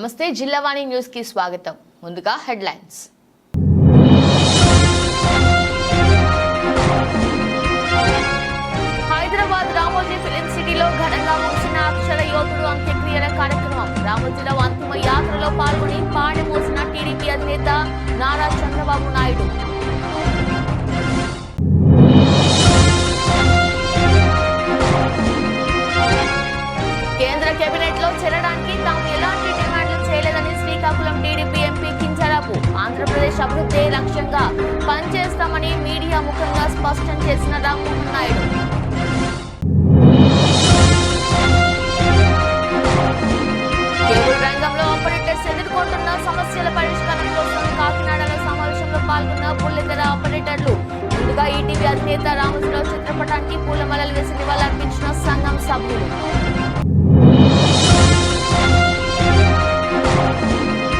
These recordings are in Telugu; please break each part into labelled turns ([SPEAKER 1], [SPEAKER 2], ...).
[SPEAKER 1] నమస్తే జిల్లావాణి న్యూస్ కి స్వాగతం. ముందుగా హెడ్లైన్స్. హైదరాబాద్ రామోజీ ఫిలిం సిటీలో ఘనంగా ముగిసిన అక్షర యోధుడు అంత్యక్రియల కార్యక్రమం. రామోజీలో అంతిమ యాత్రలో పాల్గొని పాడి మోసిన టీడీపీ అధినేత నారా చంద్రబాబు నాయుడు. కేంద్ర కేబినెట్ లో చేరడానికి తాము ఎలాంటి డిమాండ్లు చేయలేదని శ్రీకాకుళం టీడీపీ ఎంపీ కింజరాపు. ఆంధ్రప్రదేశ్ అభివృద్ధి లక్ష్యంగా పనిచేస్తామని మీడియా ముఖంగా స్పష్టం చేసిన రామ్మోహన్ నాయుడు. కేబుల్ రంగంలో ఆపరేటర్స్ ఎదుర్కొంటున్న సమస్యల పరిష్కారం కోసం కాకినాడలో సమావేశంలో పాల్గొన్న బుల్లితెర ఆపరేటర్లు. ముందుగా ఈటీవీ అధినేత రామోజీరావు చిత్రపటానికి పూలమాలలు వేసి నివాళులర్పించిన సంఘం సభ్యులు.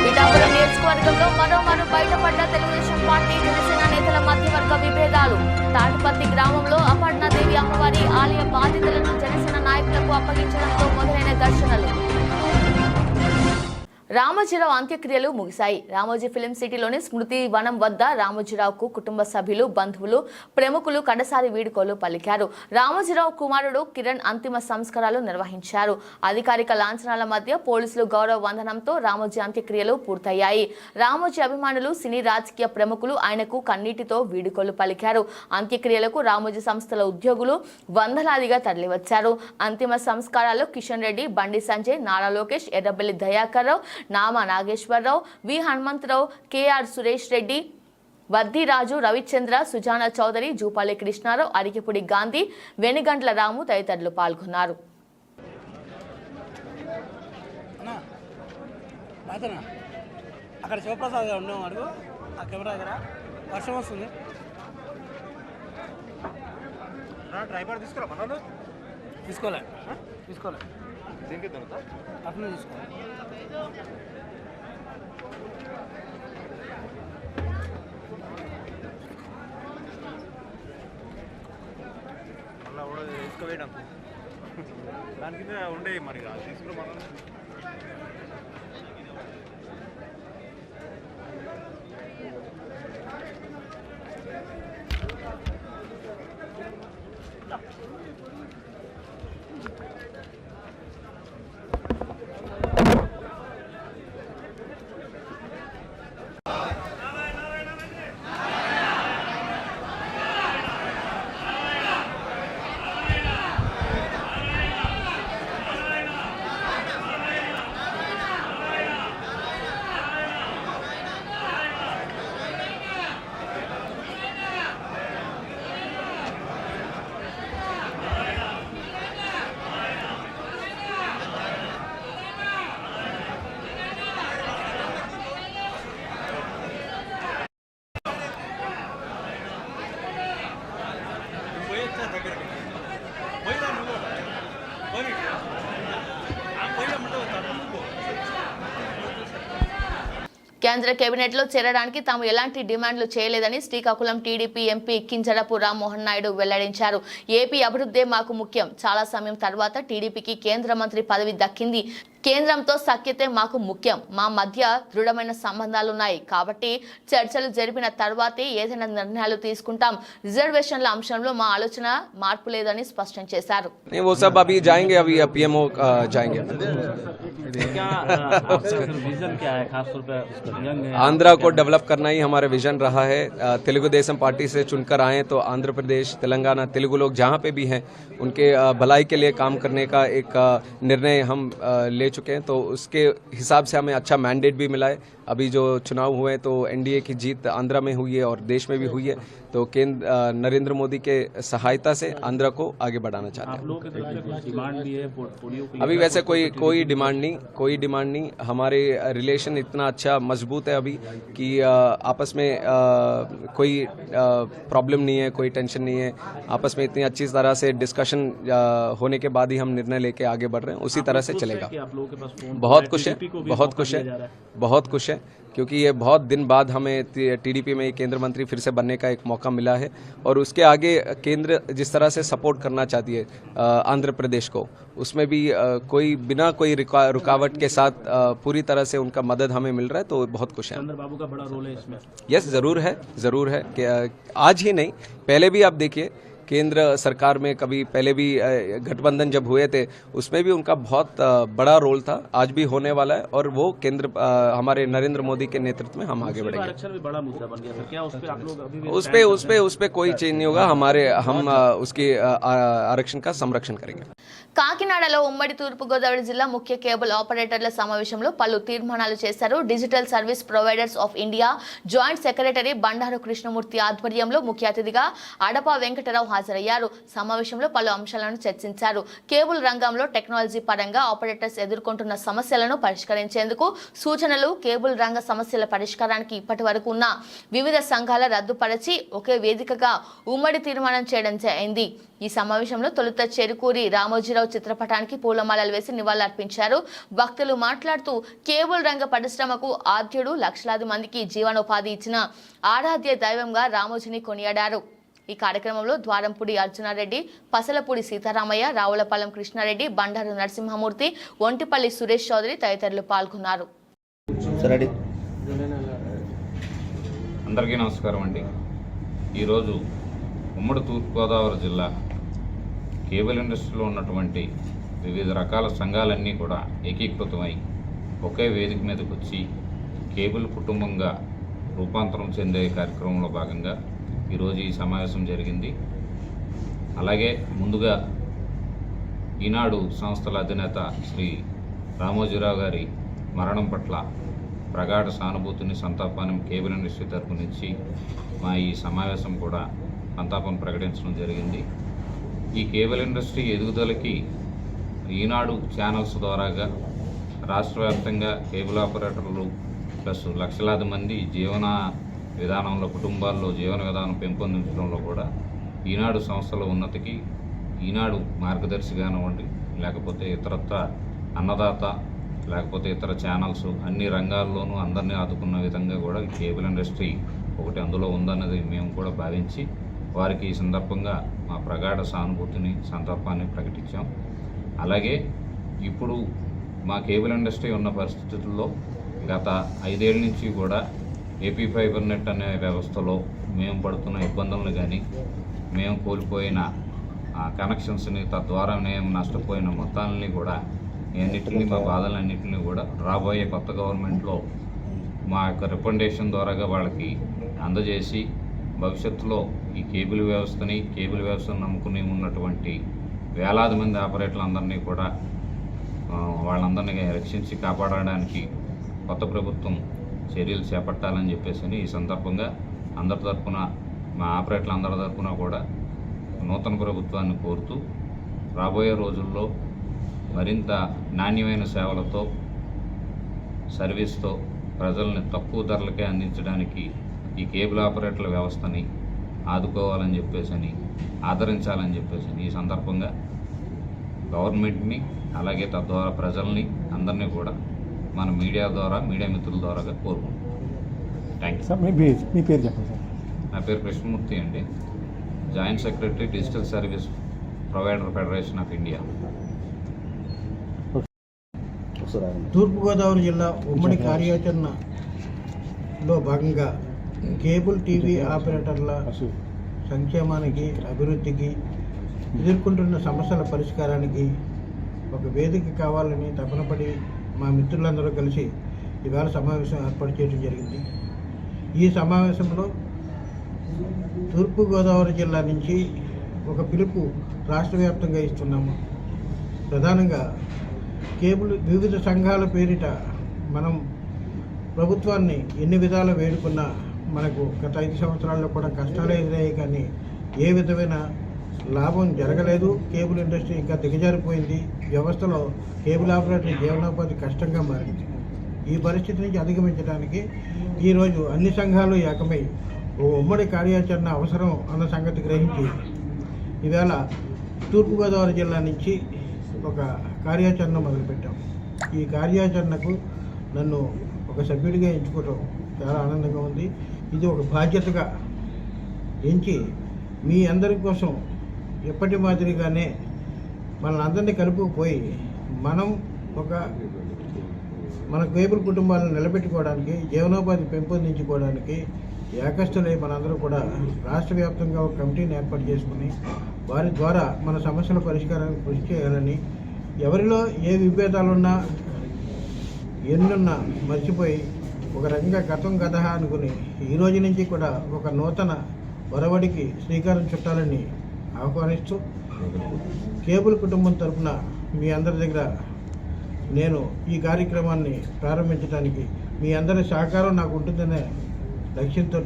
[SPEAKER 1] పిఠాపురం నియోజకవర్గంలో మరోమారు బయటపడ్డ తెలుగుదేశం పార్టీ జనసేన నేతల మధ్యవర్గ విభేదాలు. తాటిపత్తి గ్రామంలో అపర్ణాదేవి అమ్మవారి ఆలయ బాధ్యతలను జనసేన నాయకులకు అప్పగించడంతో మొదలైన ఘర్షణలు. రామోజీరావు అంత్యక్రియలు ముగిశాయి. రామోజీ ఫిలిం సిటీలోని స్మృతి వనం వద్ద రామోజీరావుకు కుటుంబ సభ్యులు, బంధువులు, ప్రముఖులు కడసారి వీడ్కోలు పలికారు. రామోజీరావు కుమారుడు కిరణ్ అంతిమ సంస్కారాలు నిర్వహించారు. అధికారిక లాంఛనాల మధ్య పోలీసులు గౌరవ వందనంతో రామోజీ అంత్యక్రియలు పూర్తయ్యాయి. రామోజీ అభిమానులు, సినీ రాజకీయ ప్రముఖులు ఆయనకు కన్నీటితో వీడ్కోలు పలికారు. అంత్యక్రియలకు రామోజీ సంస్థల ఉద్యోగులు వందలాదిగా తరలివచ్చారు. అంతిమ సంస్కారాల్లో కిషన్ రెడ్డి, బండి సంజయ్, నారా లోకేష్, ఎర్రబెల్లి దయాకర్ రావు, నామా నాగేశ్వరరావు, వి హనుమంతరావు, కేఆర్ సురేష్ రెడ్డి, వద్దిరాజు, రవిచంద్ర, సుజానా చౌదరి, జూపాలి కృష్ణారావు, అరికెపుడి గాంధీ, వెనుగంట్ల రాము తదితరులు పాల్గొన్నారు.
[SPEAKER 2] అక్కడ శివప్రసాద్ ఉండేవాడు ఆ కెమెరా దగ్గర వర్షం వస్తుంది. ట్రైపాడ్ తీసుకురా మనోళ్ళు తీసుకోలే అట్లా తీసుకోవాలి. మళ్ళీ కూడా తీసుకోవేయడం దాని కింద ఉండే మరి తీసుకురా మనం.
[SPEAKER 1] కేంద్ర కేబినెట్ లో చేరడానికి తాము ఎలాంటి డిమాండ్లు చేయలేదని శ్రీకాకుళం టీడీపీ ఎంపీ కింజరపు రామ్మోహన్ నాయుడు వెల్లడించారు. ఏపీ అభివృద్ధే మాకు ముఖ్యం. చాలా సమయం తర్వాత టీడీపీకి కేంద్ర మంత్రి పదవి దక్కింది. కేంద్రంతో సఖ్యతే మాకు ముఖ్యం. మా మధ్య దృఢమైన సంబంధాలున్నాయి కాబట్టి చర్చలు జరిపిన తర్వాతే ఏదైనా నిర్ణయాలు తీసుకుంటాం. రిజర్వేషన్ల అంశంలో మా ఆలోచన మార్పు లేదని స్పష్టం చేశారు.
[SPEAKER 3] आंध्रा को डेवलप करना ही हमारा विजन रहा है. तेलुगु देशम पार्टी से चुनकर आए तो आंध्र प्रदेश, तेलंगाना, तेलुगु लोग जहाँ पे भी हैं उनके भलाई के लिए काम करने का एक निर्णय हम ले चुके हैं. तो उसके हिसाब से हमें अच्छा मैंडेट भी मिला है. अभी जो चुनाव हुए तो एनडीए की जीत आंध्रा में हुई है और देश में भी हुई है. तो केंद्र नरेंद्र मोदी के सहायता से आंध्रा को आगे बढ़ाना चाहते हैं. अभी वैसे कोई डिमांड नहीं. हमारे रिलेशन इतना अच्छा मजबूत है अभी कि आपस में कोई प्रॉब्लम नहीं है, कोई टेंशन नहीं है. आपस में इतनी अच्छी तरह से डिस्कशन होने के बाद ही हम निर्णय लेके आगे बढ़ रहे हैं. उसी तरह से चलेगा. बहुत खुश है. हैं क्योंकि ये बहुत दिन बाद हमें टीडीपी में केंद्र मंत्री फिर से बनने का एक मौका मिला है और उसके आगे केंद्र जिस तरह से सपोर्ट करना चाहती है आंध्र प्रदेश को, उसमें भी कोई बिना कोई रुकावट के साथ पूरी तरह से उनका मदद हमें मिल रहा है, तो बहुत खुश हैं।
[SPEAKER 2] चंद्रबाबू का बड़ा रोल है इसमें।
[SPEAKER 3] यस, ज़रूर है कि आज ही नहीं, पहले भी आप देखिए केंद्र सरकार में कभी पहले भी गठबंधन जब हुए थे उसमें भी उनका बहुत बड़ा रोल था, आज भी होने वाला है और वो केंद्र हमारे नरेंद्र मोदी के नेतृत्व में हम आगे बढ़ेंगे।
[SPEAKER 2] आरक्षण भी बड़ा मुद्दा बन गया, क्या उस पे आप लोग अभी भी
[SPEAKER 3] उस पे कोई चेंज नहीं होगा, हम उसके आरक्षण का संरक्षण करेंगे।
[SPEAKER 1] కాకినాడలో ఉమ్మడి తూర్పుగోదావరి జిల్లా ముఖ్య కేబుల్ ఆపరేటర్ల సమావేశంలో పలు తీర్మానాలు చేశారు. Digital service providers of India joint secretary Bandaru Krishnamurthy ఆధ్వర్యంలో ముఖ్య అతిథిగా అడపా వెంకటరావు హాజరయ్యారు. సమావేశంలో పలు అంశాలను చర్చించారు. కేబుల్ రంగంలో టెక్నాలజీ పరంగా ఆపరేటర్స్ ఎదుర్కొంటున్న సమస్యలను పరిష్కరించేందుకు సూచనలు, కేబుల్ రంగ సమస్యల పరిష్కారానికి ఇప్పటి వరకు ఉన్న వివిధ సంఘాల రద్దుపరిచి ఒకే వేదికగా ఉమ్మడి తీర్మానం చేయడం జరిగింది. ఈ సమావేశంలో తొలుత చెరుకూరి రామోజీరావు చిత్రపటానికి పూలమాలలు వేసి నివాళులర్పించారు. భక్తులు మాట్లాడుతూ కేబుల్ రంగ పరిశ్రమకు ఆద్యుడు, లక్షలాది మందికి జీవనోపాధి ఇచ్చిన ఆరాధ్య దైవంగా రామోజీని కొనియాడారు. ఈ కార్యక్రమంలో ద్వారంపూడి అర్జునారెడ్డి, పసలపూడి సీతారామయ్య, రావులపాలెం కృష్ణారెడ్డి, బండారు నరసింహమూర్తి, ఒంటిపల్లి సురేష్ చౌదరి తదితరులు పాల్గొన్నారు.
[SPEAKER 4] అందరికీ నమస్కారం అండి. ఈరోజు ఉమ్మడి తూర్పుగోదావరి జిల్లా కేబుల్ ఇండస్ట్రీలో ఉన్నటువంటి వివిధ రకాల సంఘాలన్నీ కూడా ఏకీకృతమై ఒకే వేదిక మీదకి వచ్చి కేబుల్ కుటుంబంగా రూపాంతరం చెందే కార్యక్రమంలో భాగంగా ఈరోజు ఈ సమావేశం జరిగింది. అలాగే ముందుగా ఈనాడు సంస్థల అధినేత శ్రీ రామోజీరావు గారి మరణం పట్ల ప్రగాఢ సానుభూతిని, సంతాపాన్ని కేబుల్ ఇండస్ట్రీ తరపు నుంచి మా ఈ సమావేశం కూడా సంతాపం ప్రకటించడం జరిగింది. ఈ కేబుల్ ఇండస్ట్రీ ఎదుగుదలకి ఈనాడు ఛానల్స్ ద్వారాగా రాష్ట్ర వ్యాప్తంగా కేబుల్ ఆపరేటర్లు ప్లస్ లక్షలాది మంది జీవన విధానంలో, కుటుంబాల్లో జీవన విధానం పెంపొందించడంలో కూడా ఈనాడు సంస్థల ఉన్నతికి ఈనాడు మార్గదర్శి కానివ్వండి, లేకపోతే ఇతరత్ర అన్నదాత, లేకపోతే ఇతర ఛానల్స్ అన్ని రంగాల్లోనూ అందరినీ ఆదుకున్న విధంగా కూడా ఈ కేబుల్ ఇండస్ట్రీ ఒకటి అందులో ఉందన్నది మేము కూడా భావించి వారికి ఈ సందర్భంగా మా ప్రగాఢ సానుభూతిని, సంతాపాన్ని ప్రకటించాం. అలాగే ఇప్పుడు మా కేబుల్ ఇండస్ట్రీ ఉన్న పరిస్థితుల్లో గత 5 ఏళ్ళ నుంచి కూడా ఏపీ ఫైబర్ నెట్ అనే వ్యవస్థలో మేము పడుతున్న ఇబ్బందులను కానీ, మేము కోల్పోయిన కనెక్షన్స్ని, తద్వారా మేము నష్టపోయిన మొత్తాలని కూడా అన్నింటినీ, మా బాధలన్నింటినీ కూడా రాబోయే కొత్త గవర్నమెంట్లో మా యొక్క రికమెండేషన్ ద్వారాగా వాళ్ళకి అందజేసి భవిష్యత్తులో ఈ కేబుల్ వ్యవస్థను నమ్ముకుని ఉన్నటువంటి వేలాది మంది ఆపరేటర్లందరినీ కూడా వాళ్ళందరినీ రక్షించి కాపాడడానికి కొత్త ప్రభుత్వం చర్యలు చేపట్టాలని చెప్పేసి ఈ సందర్భంగా అందరి తరఫున, మా ఆపరేటర్లందరి తరఫున కూడా నూతన ప్రభుత్వాన్ని కోరుతూ రాబోయే రోజుల్లో మరింత నాణ్యమైన సేవలతో, సర్వీస్తో ప్రజల్ని తక్కువ ధరలకే అందించడానికి ఈ కేబుల్ ఆపరేటర్ల వ్యవస్థని ఆదుకోవాలని చెప్పేసి, ఆదరించాలని చెప్పేసి ఈ సందర్భంగా గవర్నమెంట్ని, అలాగే తద్వారా ప్రజల్ని అందరినీ కూడా మన మీడియా మిత్రుల ద్వారా కోరుకుంటున్నాం. Thank you.
[SPEAKER 5] మీ పేరు చెప్పండి సార్.
[SPEAKER 4] నా పేరు కృష్ణమూర్తి అండి, joint secretary digital service provider federation of India.
[SPEAKER 6] తూర్పుగోదావరి జిల్లా ఉమ్మడి కార్యాచరణలో భాగంగా కేబుల్ టీవీ ఆపరేటర్ల సంక్షేమానికి, అభివృద్ధికి, ఎదుర్కొంటున్న సమస్యల పరిష్కారానికి ఒక వేదిక కావాలని తపనపడి మా మిత్రులందరూ కలిసి ఇవాళ సమావేశం ఏర్పాటు చేయడం జరిగింది. ఈ సమావేశంలో తూర్పుగోదావరి జిల్లా నుంచి ఒక పిలుపు రాష్ట్ర వ్యాప్తంగా ఇస్తున్నాము. ప్రధానంగా కేబుల్ వివిధ సంఘాల పేరిట మనం ప్రభుత్వాన్ని ఎన్ని విధాలు వేడుకున్నా మనకు గత 5 సంవత్సరాల్లో కూడా కష్టాలు ఎదురయ్యాయి, కానీ ఏ విధమైన లాభం జరగలేదు. కేబుల్ ఇండస్ట్రీ ఇంకా దిగజారిపోయింది. వ్యవస్థలో కేబుల్ ఆపరేటర్ జీవనోపాధి కష్టంగా మారింది. ఈ పరిస్థితి నుంచి అధిగమించడానికి ఈరోజు అన్ని సంఘాలు ఏకమై ఓ ఉమ్మడి కార్యాచరణ అవసరం అన్న సంగతి గ్రహించి ఈవేళ తూర్పుగోదావరి జిల్లా నుంచి ఒక కార్యాచరణ మొదలుపెట్టాం. ఈ కార్యాచరణకు నన్ను ఒక సభ్యుడిగా ఎంచుకోవడం చాలా ఆనందంగా ఉంది. ఇది ఒక బాధ్యతగా ఎంచి మీ అందరి కోసం ఎప్పటి మాదిరిగానే మనల్ని అందరినీ కలుపుకుపోయి మనం మన కేబుల్ కుటుంబాలను నిలబెట్టుకోవడానికి, జీవనోపాధి పెంపొందించుకోవడానికి ఏకస్తులై మనందరూ కూడా రాష్ట్ర వ్యాప్తంగా ఒక కమిటీని ఏర్పాటు చేసుకుని వారి ద్వారా మన సమస్యల పరిష్కారానికి కృషి చేయాలని, ఎవరిలో ఏ విభేదాలున్నా ఎన్నున్నా మర్చిపోయి ఒక రకంగా గతం గత అనుకుని ఈ రోజు నుంచి కూడా ఒక నూతన ఒరవడికి శ్రీకారం చుట్టాలని ఆహ్వానిస్తూ కేబుల్ కుటుంబం తరఫున మీ అందరి దగ్గర నేను ఈ కార్యక్రమాన్ని ప్రారంభించడానికి మీ అందరి సహకారం నాకు ఉంటుందనే లక్ష్యంతో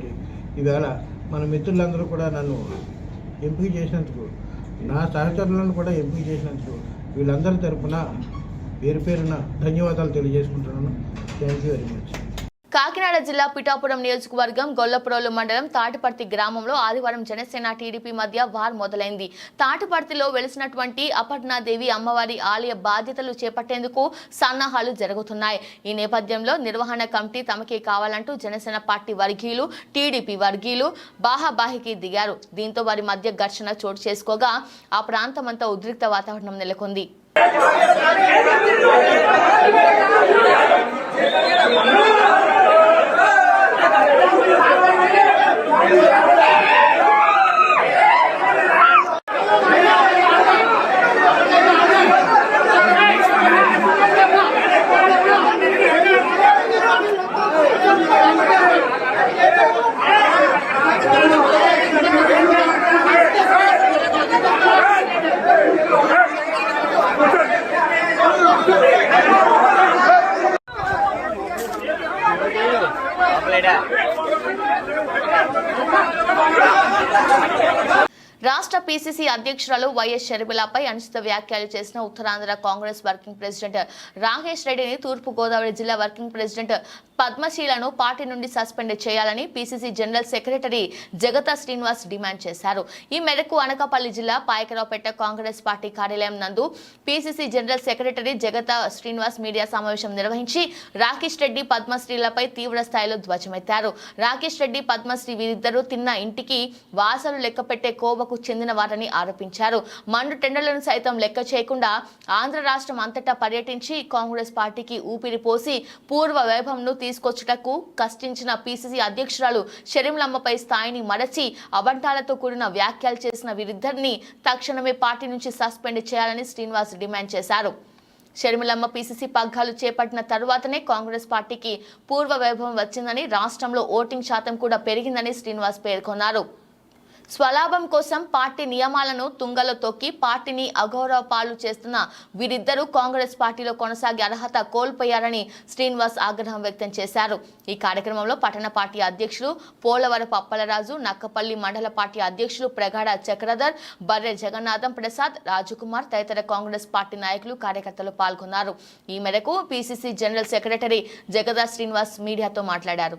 [SPEAKER 6] ఈవేళ మన మిత్రులందరూ కూడా నన్ను ఎంపిక చేసినందుకు, నా సహచరులను కూడా ఎంపిక చేసినందుకు వీళ్ళందరి తరఫున పేరు పేరున ధన్యవాదాలు తెలియజేసుకుంటున్నాను. Thank you very much.
[SPEAKER 1] Kakinada జిల్లా పిఠాపురం నియోజకవర్గం గొల్లప్రోలు మండలం తాటిపర్తి గ్రామంలో ఆదివారం జనసేన టీడీపీ మధ్య వార్ మొదలైంది. తాటిపర్తిలో వెలిసినటువంటి అపర్ణాదేవి అమ్మవారి ఆలయ బాధ్యతలు చేపట్టేందుకు సన్నాహాలు జరుగుతున్నాయి. ఈ నేపథ్యంలో నిర్వహణ కమిటీ తమకే కావాలంటూ జనసేన పార్టీ వర్గీయులు, టీడీపీ వర్గీయులు బాహాబాహికి దిగారు. దీంతో వారి మధ్య ఘర్షణ చోటు చేసుకోగా ఆ ప్రాంతమంతా ఉద్రిక్త వాతావరణం నెలకొంది. రాష్ట్ర పీసీసీ అధ్యక్షురాలు వైఎస్ షర్మిలపై అనుచిత వ్యాఖ్యలు చేసిన ఉత్తరాంధ్ర కాంగ్రెస్ వర్కింగ్ ప్రెసిడెంట్ రాకేష్ రెడ్డిని తూర్పు గోదావరి జిల్లా వర్కింగ్ ప్రెసిడెంట్ పద్మశీలను పార్టీ నుండి సస్పెండ్ చేయాలని PCC general secretary జగతా Srinivas demand చేశారు. ఈ మేరకు అనకాపల్లి జిల్లా పాయకరావుపేట కాంగ్రెస్ పార్టీ కార్యాలయం నందు PCC general secretary జగతా Srinivas media సమావేశం నిర్వహించి రాకేష్ రెడ్డి, పద్మశ్రీలపై తీవ్ర స్థాయిలో ధ్వజమెత్తారు. రాకేష్ రెడ్డి, పద్మశ్రీ వీరిద్దరూ తిన్న ఇంటికి వాసలు లెక్కపెట్టే కోవకు చెందిన వారని ఆరోపించారు. మండు టెండర్లను సైతం లెక్క చేయకుండా ఆంధ్ర రాష్ట్రం అంతటా పర్యటించి కాంగ్రెస్ పార్టీకి ఊపిరి పోసి పూర్వ వైభవంను తీసుకొచ్చుటకు కష్టించిన పీసీసీ అధ్యక్షురాలు షర్మిలమ్మపై స్థాయిని మరచి అబంటాలతో కూడిన వ్యాఖ్యలు చేసిన వీరిద్దరిని తక్షణమే పార్టీ నుంచి సస్పెండ్ చేయాలని శ్రీనివాస్ డిమాండ్ చేశారు. షర్మిలమ్మ పీసీసీ పగ్గాలు చేపట్టిన తరువాతనే కాంగ్రెస్ పార్టీకి పూర్వ వైభవం వచ్చిందని, రాష్ట్రంలో ఓటింగ్ శాతం కూడా పెరిగిందని శ్రీనివాస్ పేర్కొన్నారు. స్వలాభం కోసం పార్టీ నియమాలను తుంగలో తొక్కి పార్టీని అగౌరవ పాలు చేస్తున్న వీరిద్దరూ కాంగ్రెస్ పార్టీలో కొనసాగే అర్హత కోల్పోయారని శ్రీనివాస్ ఆగ్రహం వ్యక్తం చేశారు. ఈ కార్యక్రమంలో పట్టణ పార్టీ అధ్యక్షులు పోలవరపు అప్పలరాజు, నక్కపల్లి మండల పార్టీ అధ్యక్షులు ప్రగాఢ చక్రధర్, బర్రె జగన్నాథం ప్రసాద్, రాజకుమార్ తదితర కాంగ్రెస్ పార్టీ నాయకులు, కార్యకర్తలు పాల్గొన్నారు. ఈ మేరకు పీసీసీ జనరల్ సెక్రటరీ జగదా శ్రీనివాస్ మీడియాతో మాట్లాడారు.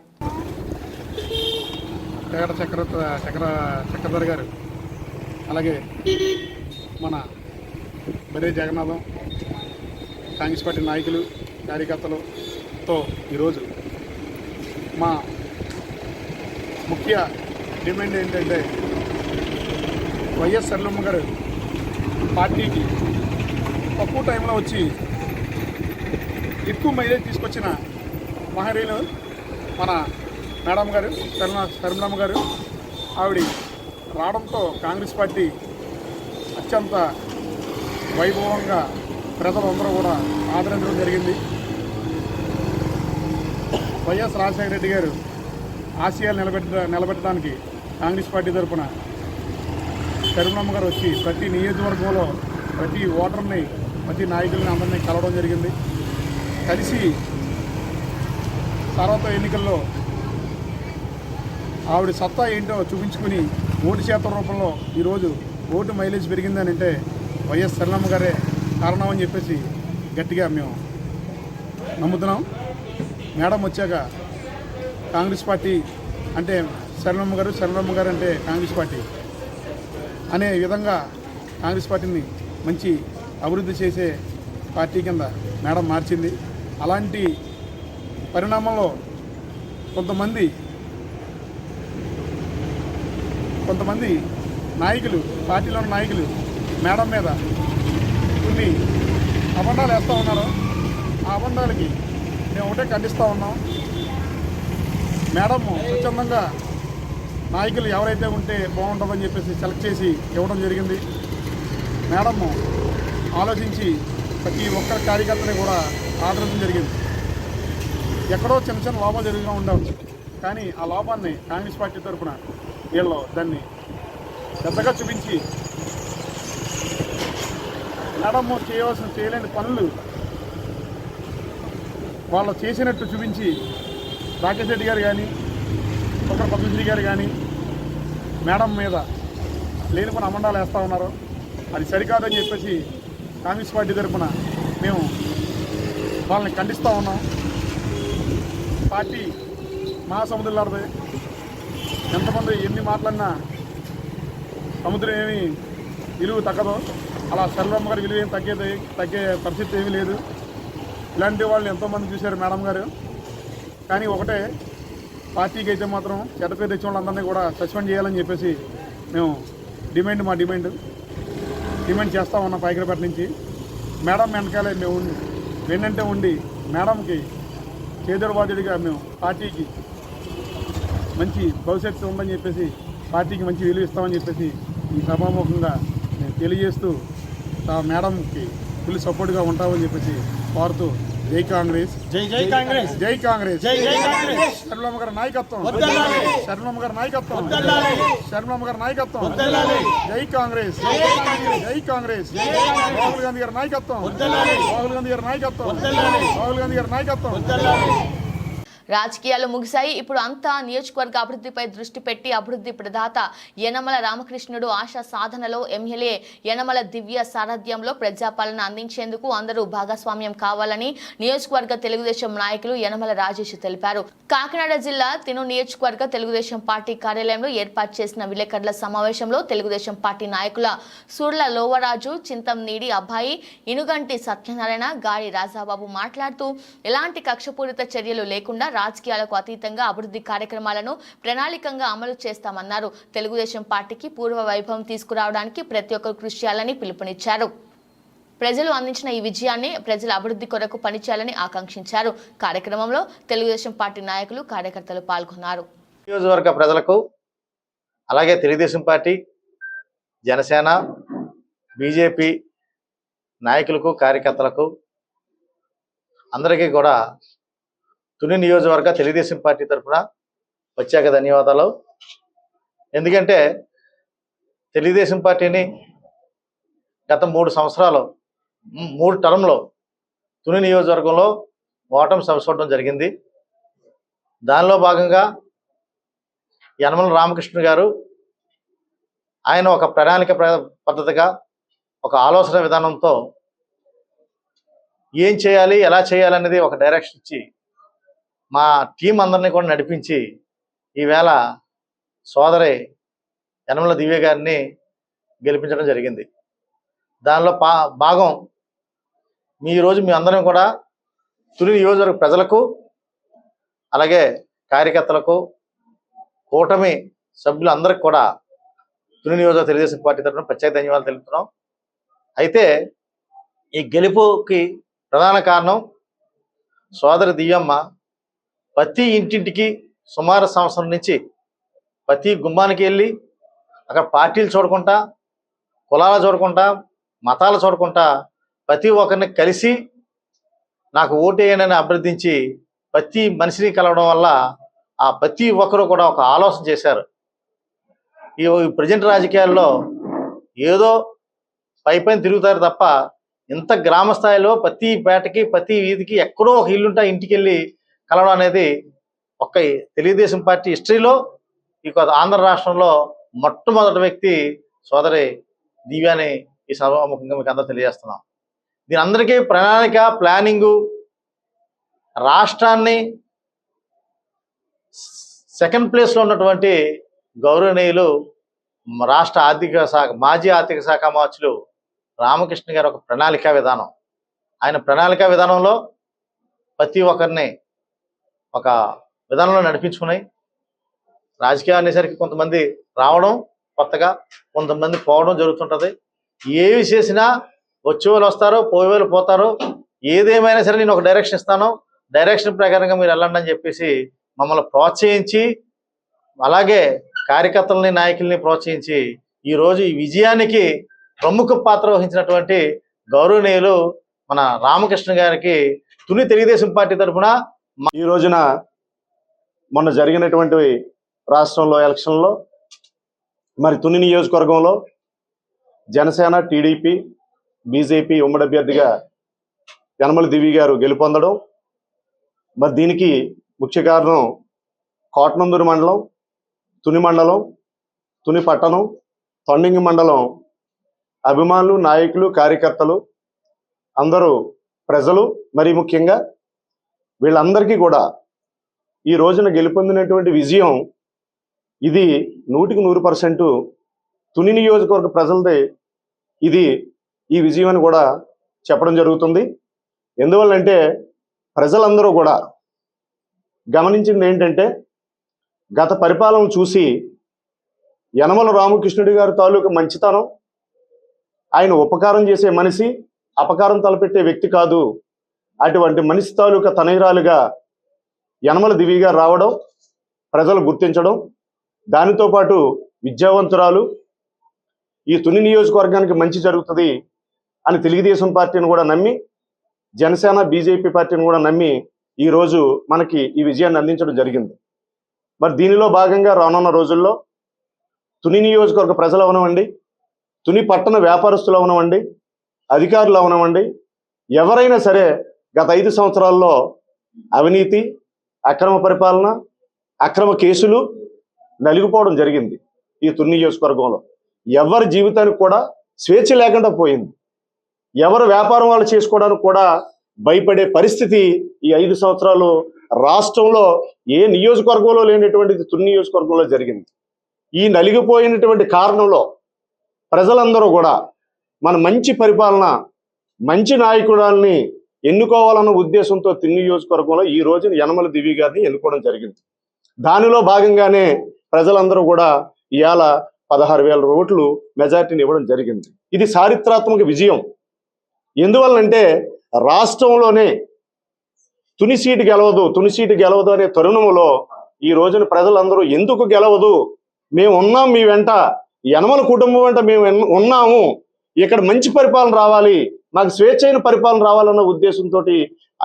[SPEAKER 5] చక్రధర్ గారు, అలాగే మన బర్రె జగన్నాథం, కాంగ్రెస్ పార్టీ నాయకులు, కార్యకర్తలతో ఈరోజు మా ముఖ్య డిమాండ్ ఏంటంటే వైఎస్ షర్మిలమ్మ గారు పార్టీకి తక్కువ టైంలో వచ్చి ఎక్కువ మైలేజ్ తీసుకొచ్చిన మహనీయులు మన మేడం గారు, షర్మిలమ్మ గారు. ఆవిడ రావడంతో కాంగ్రెస్ పార్టీ అత్యంత వైభవంగా ప్రజలందరూ కూడా ఆదరించడం జరిగింది. వైఎస్ రాజశేఖర రెడ్డి గారు ఆశయాలు నిలబెట్టడానికి కాంగ్రెస్ పార్టీ తరఫున షర్మిలమ్మ గారు వచ్చి ప్రతి నియోజకవర్గంలో ప్రతి ఓటర్ని, ప్రతి నాయకుల్ని అందరినీ కలవడం జరిగింది. కలిసి తర్వాత ఎన్నికల్లో ఆవిడ సత్తా ఏంటో చూపించుకుని ఓటు శాతం రూపంలో ఈరోజు ఓటు మైలేజ్ పెరిగిందని అంటే వైఎస్ షర్మిలమ్మ గారే కారణం అని చెప్పేసి గట్టిగా మేము నమ్ముతున్నాం. మేడం వచ్చాక కాంగ్రెస్ పార్టీ అంటే షర్మిలమ్మ గారు అంటే కాంగ్రెస్ పార్టీ అనే విధంగా కాంగ్రెస్ పార్టీని మంచి అభివృద్ధి చేసే పార్టీ కింద మేడం మార్చింది. అలాంటి పరిణామంలో కొంతమంది నాయకులు, పార్టీలోని నాయకులు మేడం మీద కొన్ని అబండాలు వేస్తూ ఉన్నారు. ఆ అబండాలకి మేము ఒకటే ఖండిస్తూ ఉన్నాం. మేడం స్వచ్ఛందంగా నాయకులు ఎవరైతే ఉంటే బాగుంటుందని చెప్పేసి సెలెక్ట్ చేసి ఇవ్వడం జరిగింది. మేడం ఆలోచించి ప్రతి ఒక్క కార్యకర్తని కూడా ఆదరించడం జరిగింది. ఎక్కడో చిన్న చిన్న లోపాలు జరుగుతూ ఉండవచ్చు, కానీ ఆ లోపాన్ని కాంగ్రెస్ పార్టీ తరఫున వీళ్ళు దాన్ని పెద్దగా చూపించి మేడం చేయలేని పనులు వాళ్ళు చేసినట్టు చూపించి రాకేష్ రెడ్డి గారు కానీ ఒకరు పద్మశ్రీ గారు కానీ మేడం మీద లేనిపోయిన అమండాలు వేస్తూ ఉన్నారు. అది సరికాదని చెప్పేసి కాంగ్రెస్ పార్టీ తరఫున మేము వాళ్ళని ఖండిస్తూ ఉన్నాం. పార్టీ మహాసముద్రులారది, ఎంతమంది ఎన్ని మాట్లాడినా సముద్రం ఏమీ విలువ తగ్గదు. అలా సర్వమ్మ గారి విలువ ఏం తగ్గే పరిస్థితి ఏమీ లేదు. ఇలాంటి వాళ్ళు ఎంతోమంది చూశారు మేడం గారు. కానీ ఒకటే, పార్టీకి అయితే మాత్రం చెడ్డ పేరు తెచ్చిన వాళ్ళందరినీ కూడా సస్పెండ్ చేయాలని చెప్పేసి మేము మా డిమాండ్ చేస్తూ ఉన్నాం. పైకరపేట నుంచి మేడం వెనకాలే మేము వెన్నంటే ఉండి మేడంకి చేదోడు బాధ్యుడిగా మేము పార్టీకి మంచి భవిష్యత్తు ఉందని చెప్పేసి, పార్టీకి మంచి విలువ ఇస్తామని చెప్పేసి ఈ సభాముఖంగా మేము తెలియజేస్తూ మేడంకి ఫుల్ సపోర్ట్గా ఉంటామని చెప్పేసి కోరుతూ జై కాంగ్రెస్, జై జై కాంగ్రెస్, జై కాంగ్రెస్, జై జై కాంగ్రెస్. శర్మిలమ్మ గారి నాయకత్వం, శర్మిలమ్మ గారి నాయకత్వం, శర్మిలమ్మ గారి నాయకత్వం, జై కాంగ్రెస్, జై కాంగ్రెస్. రాహుల్ గాంధీ గారి నాయకత్వం, రాహుల్ గాంధీ గారి నాయకత్వం, రాహుల్ గాంధీ గారి నాయకత్వం.
[SPEAKER 1] రాజకీయాలు ముగిశాయి. ఇప్పుడు అంతా నియోజకవర్గ అభివృద్ధిపై దృష్టి పెట్టి అభివృద్ధి ప్రదాత యనమల రామకృష్ణుడు ఆశా సాధనలో ఎమ్మెల్యే యనమల దివ్య సారథ్యంలో ప్రజాపాలన అందించేందుకు అందరూ భాగస్వామ్యం కావాలని నియోజకవర్గ తెలుగుదేశం నాయకులు యనమల రాజేష్ తెలిపారు. కాకినాడ జిల్లా తిను నియోజకవర్గ తెలుగుదేశం పార్టీ కార్యాలయంలో ఏర్పాటు చేసిన విలేకరుల సమావేశంలో తెలుగుదేశం పార్టీ నాయకుల సూర్ల లోవరాజు, చింతం నీడి అబ్బాయి, ఇనుగంటి సత్యనారాయణ, గాడి రాజాబాబు మాట్లాడుతూ ఎలాంటి కక్షపూరిత చర్యలు లేకుండా రాజకీయాలకు అతీతంగా అభివృద్ధి కార్యక్రమాలను ప్రణాళికంగా అమలు చేస్తామన్నారు. తెలుగుదేశం పార్టీకి పూర్వ వైభవం తీసుకురావడానికి ప్రతి ఒక్కరు కృషి చేయాలని పిలుపునిచ్చారు. ప్రజలు అందించిన ఈ విజయాన్ని ప్రజల అభివృద్ధి కొరకు పనిచేయాలని ఆకాంక్షించారు. కార్యక్రమంలో తెలుగుదేశం పార్టీ నాయకులు, కార్యకర్తలు పాల్గొన్నారు.
[SPEAKER 7] నియోజకవర్గ ప్రజలకు, అలాగే తెలుగుదేశం పార్టీ, జనసేన, బీజేపీ నాయకులకు, కార్యకర్తలకు అందరికీ కూడా తుని నియోజకవర్గ తెలుగుదేశం పార్టీ తరఫున ప్రత్యేక ధన్యవాదాలు. ఎందుకంటే తెలుగుదేశం పార్టీని గత 3 సంవత్సరాలు 3 టర్మ్లో తుని నియోజకవర్గంలో ఓటమి చవిచూడడం జరిగింది. దానిలో భాగంగా యనమల రామకృష్ణ గారు ఆయన ఒక ప్రణాళిక పద్ధతిగా, ఒక ఆలోచన విధానంతో ఏం చేయాలి, ఎలా చేయాలనేది ఒక డైరెక్షన్ ఇచ్చి మా టీం అందరినీ కూడా నడిపించి ఈవేళ సోదరి యనమల దివ్య గారిని గెలిపించడం జరిగింది. దానిలో భాగం ఈరోజు మీ అందరం కూడా తుని నియోజకవర్గ ప్రజలకు, అలాగే కార్యకర్తలకు, కూటమి సభ్యులందరికీ కూడా తుని నియోజకవర్గ తెలుగుదేశం పార్టీ తరఫున ప్రత్యేక ధన్యవాదాలు తెలుపుతున్నాం. అయితే ఈ గెలుపుకి ప్రధాన కారణం సోదరి దివ్యమ్మ ప్రతి ఇంటింటికి సుమారు సంవత్సరం నుంచి ప్రతి గుమ్మానికి వెళ్ళి అక్కడ పార్టీలు చూడకుండా, కులాలు చూడకుండా, మతాలు చూడకుండా ప్రతి ఒక్కరిని కలిసి నాకు ఓటేయనని అభ్యర్థించి ప్రతి మనిషిని కలవడం వల్ల ఆ ప్రతి ఒక్కరూ కూడా ఒక ఆలోచన చేశారు. ఈ ప్రజెంట్ రాజకీయాల్లో ఏదో పైపైన తిరుగుతారు తప్ప ఇంత గ్రామ స్థాయిలో ప్రతి పేటకి, ప్రతి వీధికి ఎక్కడో ఒక ఇల్లుంటే ఇంటికి వెళ్ళి కలవడం అనేది ఒక్క తెలుగుదేశం పార్టీ హిస్టరీలో ఈ ఆంధ్ర రాష్ట్రంలో మొట్టమొదటి వ్యక్తి సోదరి దివ్యాని ఈ సభాముఖంగా మీకు అందరూ తెలియజేస్తున్నాం. దీని అందరికీ ప్రణాళిక, ప్లానింగు, రాష్ట్రాన్ని సెకండ్ ప్లేస్లో ఉన్నటువంటి గౌరవనీయులు రాష్ట్ర ఆర్థిక శాఖ మాజీ ఆర్థిక శాఖ మంత్రులు రామకృష్ణ గారు ఒక ప్రణాళికా విధానం, ఆయన ప్రణాళికా విధానంలో ప్రతి ఒక్కరిని ఒక విధానంలో నడిపించుకున్నాయి. రాజకీయం అనేసరికి కొంతమంది రావడం కొత్తగా, కొంతమంది పోవడం జరుగుతుంటుంది. ఏవి చేసినా వచ్చే వాళ్ళు వస్తారో, పోయే వాళ్ళు పోతారో, ఏదేమైనా సరే నేను ఒక డైరెక్షన్ ఇస్తాను, డైరెక్షన్ ప్రకారంగా మీరు వెళ్ళండి అని చెప్పేసి మమ్మల్ని ప్రోత్సహించి, అలాగే కార్యకర్తలని నాయకుల్ని ప్రోత్సహించి ఈరోజు ఈ విజయానికి ప్రముఖ పాత్ర వహించినటువంటి గౌరవనీయులు మన రామకృష్ణ గారికి తుని తెలుగుదేశం పార్టీ తరఫున
[SPEAKER 5] ఈ రోజున మొన్న జరిగినటువంటి రాష్ట్రంలో ఎలక్షన్లో మరి తుని నియోజకవర్గంలో జనసేన, టీడీపీ, బీజేపీ ఉమ్మడి అభ్యర్థిగా యనమల దివి గారు గెలుపొందడం, మరి దీనికి ముఖ్య కారణం కోటనందూరు మండలం, తుని మండలం, తుని పట్టణం, తొండంగి మండలం అభిమానులు, నాయకులు, కార్యకర్తలు, అందరూ ప్రజలు, మరి ముఖ్యంగా వీళ్ళందరికీ కూడా ఈ రోజున గెలుపొందినటువంటి విజయం ఇది 100% తుని నియోజకవర్గ ప్రజలదే ఇది ఈ విజయం అని కూడా చెప్పడం జరుగుతుంది. ఎందువల్లంటే ప్రజలందరూ కూడా గమనించింది ఏంటంటే, గత పరిపాలన చూసి యనమల రామకృష్ణుడి గారి తాలూకు మంచితనం, ఆయన ఉపకారం చేసే మనిషి, అపకారం తలపెట్టే వ్యక్తి కాదు, అటువంటి మనిషి తాలూకా తనయురాలుగా యనమల దివి గారు రావడం, ప్రజలు గుర్తించడం, దానితో పాటు విద్యావంతురాలు, ఈ తుని నియోజకవర్గానికి మంచి జరుగుతుంది అని తెలుగుదేశం పార్టీని కూడా నమ్మి, జనసేన, బీజేపీ పార్టీని కూడా నమ్మి ఈరోజు మనకి ఈ విజయాన్ని అందించడం జరిగింది. మరి దీనిలో భాగంగా రానున్న రోజుల్లో తుని నియోజకవర్గ ప్రజలు అవనవండి, తుని పట్టణ వ్యాపారస్తులు అవనవండి, అధికారులు అవనవండి, ఎవరైనా సరే గత 5 సంవత్సరాల్లో అవినీతి, అక్రమ పరిపాలన, అక్రమ కేసులు నలిగిపోవడం జరిగింది. ఈ తుని నియోజకవర్గంలో ఎవరి జీవితానికి కూడా స్వేచ్ఛ లేకుండా పోయింది. ఎవరు వ్యాపారం వాళ్ళు చేసుకోవడానికి కూడా భయపడే పరిస్థితి ఈ 5 సంవత్సరాలు రాష్ట్రంలో ఏ నియోజకవర్గంలో లేనటువంటిది తుని నియోజకవర్గంలో జరిగింది. ఈ నలిగిపోయినటువంటి కారణంలో ప్రజలందరూ కూడా మన మంచి పరిపాలన, మంచి నాయకుడాన్ని ఎన్నుకోవాలన్న ఉద్దేశంతో తుని నియోజకవర్గంలో ఈ రోజున యనమల దివి గారిని ఎన్నుకోవడం జరిగింది. దానిలో భాగంగానే ప్రజలందరూ కూడా ఇవాళ 16,000 ఓట్లు మెజార్టీని ఇవ్వడం జరిగింది. ఇది చారిత్రాత్మక విజయం. ఎందువల్లంటే రాష్ట్రంలోనే తుని సీటు గెలవదు అనే తరుణంలో ఈ రోజున ప్రజలందరూ ఎందుకు గెలవదు, మేము ఉన్నాం మీ వెంట, యనమల కుటుంబం వెంట మేము ఉన్నాము, ఇక్కడ మంచి పరిపాలన రావాలి, మాకు స్వేచ్ఛైన పరిపాలన రావాలన్న ఉద్దేశంతో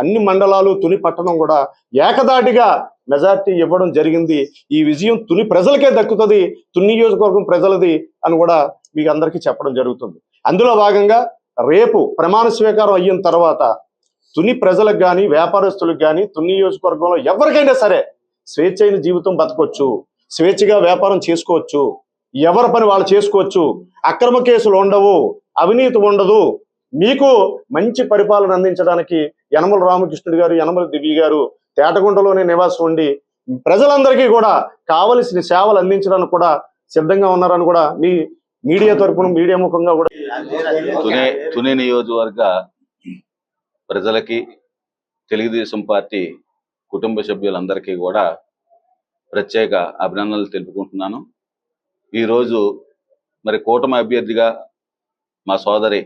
[SPEAKER 5] అన్ని మండలాలు, తుని పట్టణం కూడా ఏకదాటిగా మెజార్టీ ఇవ్వడం జరిగింది. ఈ విజయం తుని ప్రజలకే దక్కుతుంది, తుని నియోజకవర్గం ప్రజలది అని కూడా మీకు అందరికీ చెప్పడం జరుగుతుంది. అందులో భాగంగా రేపు ప్రమాణ స్వీకారం అయిన తర్వాత తుని ప్రజలకు కానీ, వ్యాపారస్తులకు కానీ, తుని నియోజకవర్గంలో ఎవరికైనా సరే స్వేచ్ఛైన జీవితం బతకొచ్చు, స్వేచ్ఛగా వ్యాపారం చేసుకోవచ్చు, ఎవరి పని వాళ్ళు చేసుకోవచ్చు, అక్రమ కేసులు ఉండవు, అవినీతి ఉండదు. మీకు మంచి పరిపాలన అందించడానికి యనమల రామకృష్ణుడి గారు, యనమల దివి గారు తేటగుంటలోనే నివాసం ఉండి ప్రజలందరికీ కూడా కావలసిన సేవలు అందించడానికి కూడా సిద్ధంగా ఉన్నారని కూడా మీ మీడియా తరపున, మీడియా ముఖంగా కూడా
[SPEAKER 8] తుని నియోజకవర్గ ప్రజలకి, తెలుగుదేశం పార్టీ కుటుంబ సభ్యులందరికీ కూడా ప్రత్యేక అభినందనలు తెలుపుకుంటున్నాను. ఈరోజు మరి కూటమి అభ్యర్థిగా మా సోదరి